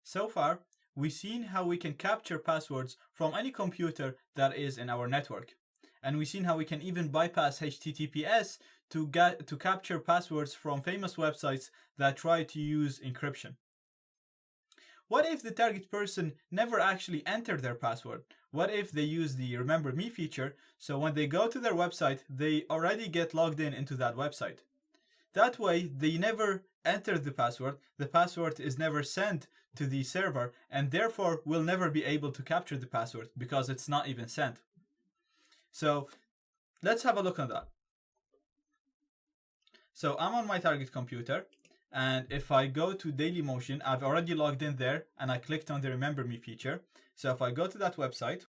So far, we've seen how we can capture passwords from any computer that is in our network. And we've seen how we can even bypass HTTPS to capture passwords from famous websites that try to use encryption. What if the target person never actually entered their password? What if they use the Remember Me feature, so when they go to their website, they already get logged into that website? That way, they never enter the password is never sent to the server, and therefore will never be able to capture the password because it's not even sent. So let's have a look on that. So I'm on my target computer, and if I go to Dailymotion, I've already logged in there and I clicked on the Remember Me feature. So if I go to that website,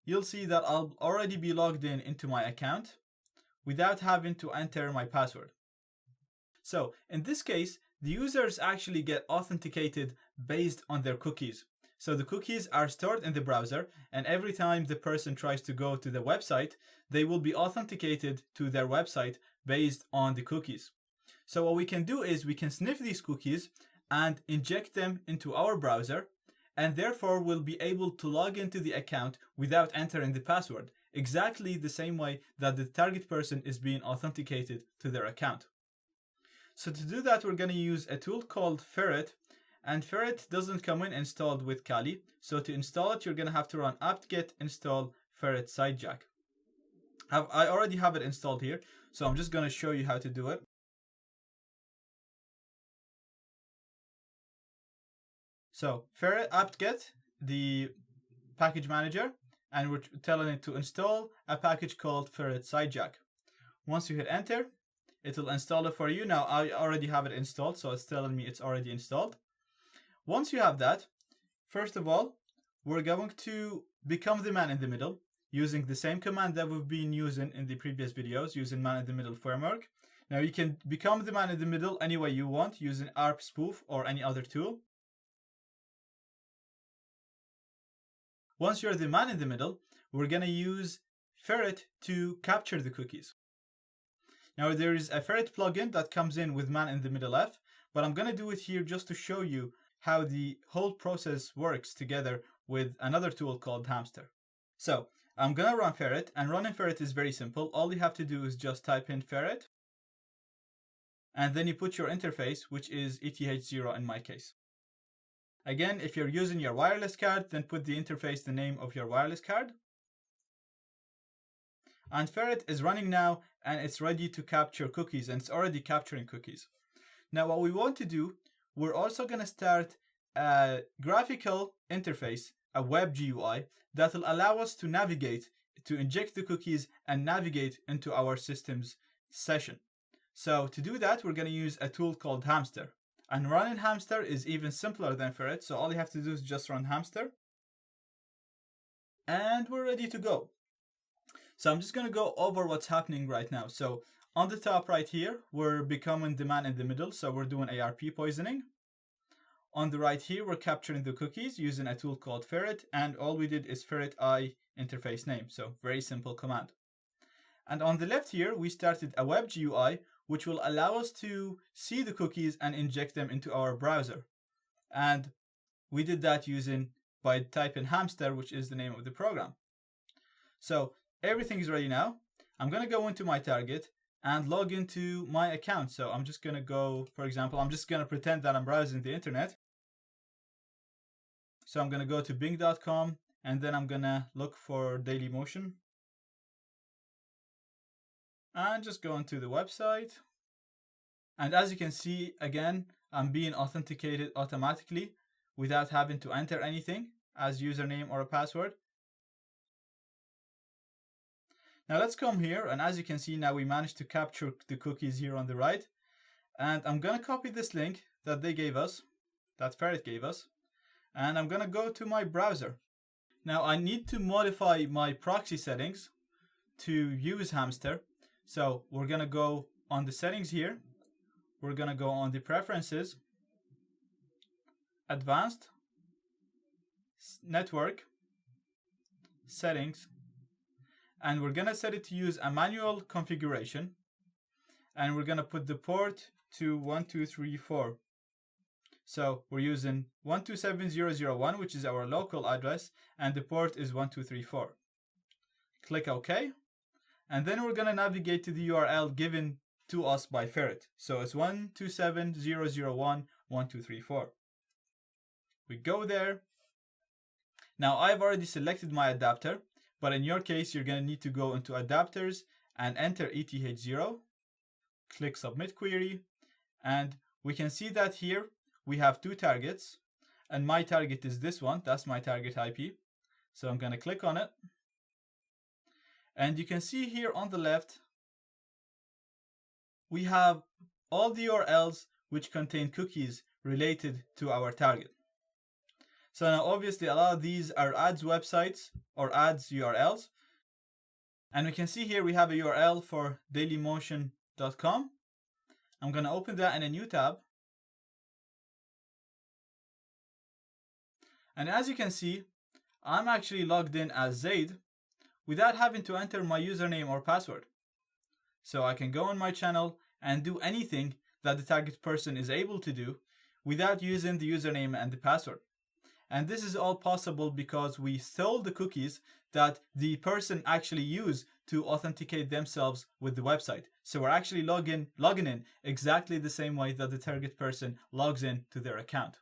you'll see that I'll already be logged into my account without having to enter my password. So in this case, the users actually get authenticated based on their cookies. So the cookies are stored in the browser, and every time the person tries to go to the website, they will be authenticated to their website based on the cookies. So what we can do is we can sniff these cookies and inject them into our browser, and therefore we'll be able to log into the account without entering the password, exactly the same way that the target person is being authenticated to their account. So to do that, we're going to use a tool called Ferret, and Ferret doesn't come installed with Kali. So to install it, you're going to have to run apt-get install Ferret Sidejack. I already have it installed here, so I'm just going to show you how to do it. So Ferret apt-get the package manager, and we're telling it to install a package called Ferret Sidejack. Once you hit enter, it will install it for you. Now I already have it installed, so it's telling me it's already installed. Once you have that, first of all, we're going to become the man in the middle using the same command that we've been using in the previous videos, using man in the middle framework. Now you can become the man in the middle any way you want using ARP spoof or any other tool. Once you're the man in the middle, we're going to use Ferret to capture the cookies. Now there is a Ferret plugin that comes in with man in the middle F, but I'm going to do it here just to show you how the whole process works together with another tool called Hamster. So I'm going to run Ferret, and running Ferret is very simple. All you have to do is just type in Ferret, and then you put your interface, which is ETH0 in my case. Again, if you're using your wireless card, then put the interface, the name of your wireless card. And Ferret is running now, and it's ready to capture cookies, and it's already capturing cookies. Now what we want to do, we're also going to start a graphical interface, a web GUI, that will allow us to navigate, to inject the cookies and navigate into our system's session. So to do that, we're going to use a tool called Hamster. And running Hamster is even simpler than Ferret, so all you have to do is just run Hamster. And we're ready to go. So I'm just going to go over what's happening right now. So on the top right here, we're becoming the man in the middle, so we're doing ARP poisoning. On the right here, we're capturing the cookies using a tool called Ferret, and all we did is Ferret I interface name, so very simple command. And on the left here, we started a web GUI, which will allow us to see the cookies and inject them into our browser. And we did that by typing Hamster, which is the name of the program. So everything is ready now. I'm going to go into my target and log into my account. So I'm just going to go, for example, I'm just going to pretend that I'm browsing the internet. So I'm going to go to bing.com, and then I'm going to look for Dailymotion. And just go into the website. And as you can see, again, I'm being authenticated automatically without having to enter anything as username or a password. Now let's come here, and as you can see, now we managed to capture the cookies here on the right. And I'm going to copy this link that they gave us, that Ferret gave us, and I'm going to go to my browser. Now I need to modify my proxy settings to use Hamster. So we're going to go on the settings here. We're going to go on the preferences, advanced, network, settings, and we're going to set it to use a manual configuration, and we're going to put the port to 1234. So we're using 127.0.0.1, which is our local address, and the port is 1234. Click OK. And then we're going to navigate to the URL given to us by Ferret. So it's 127.0.0.1.1234. We go there. Now I've already selected my adapter, but in your case, you're going to need to go into adapters and enter ETH0. Click Submit Query. And we can see that here we have two targets. And my target is this one. That's my target IP. So I'm going to click on it. And you can see here on the left, we have all the URLs which contain cookies related to our target. So now obviously a lot of these are ads websites or ads URLs. And we can see here we have a URL for dailymotion.com. I'm going to open that in a new tab. And as you can see, I'm actually logged in as Zaid without having to enter my username or password. So I can go on my channel and do anything that the target person is able to do without using the username and the password. And this is all possible because we stole the cookies that the person actually used to authenticate themselves with the website. So we're actually logging in exactly the same way that the target person logs in to their account.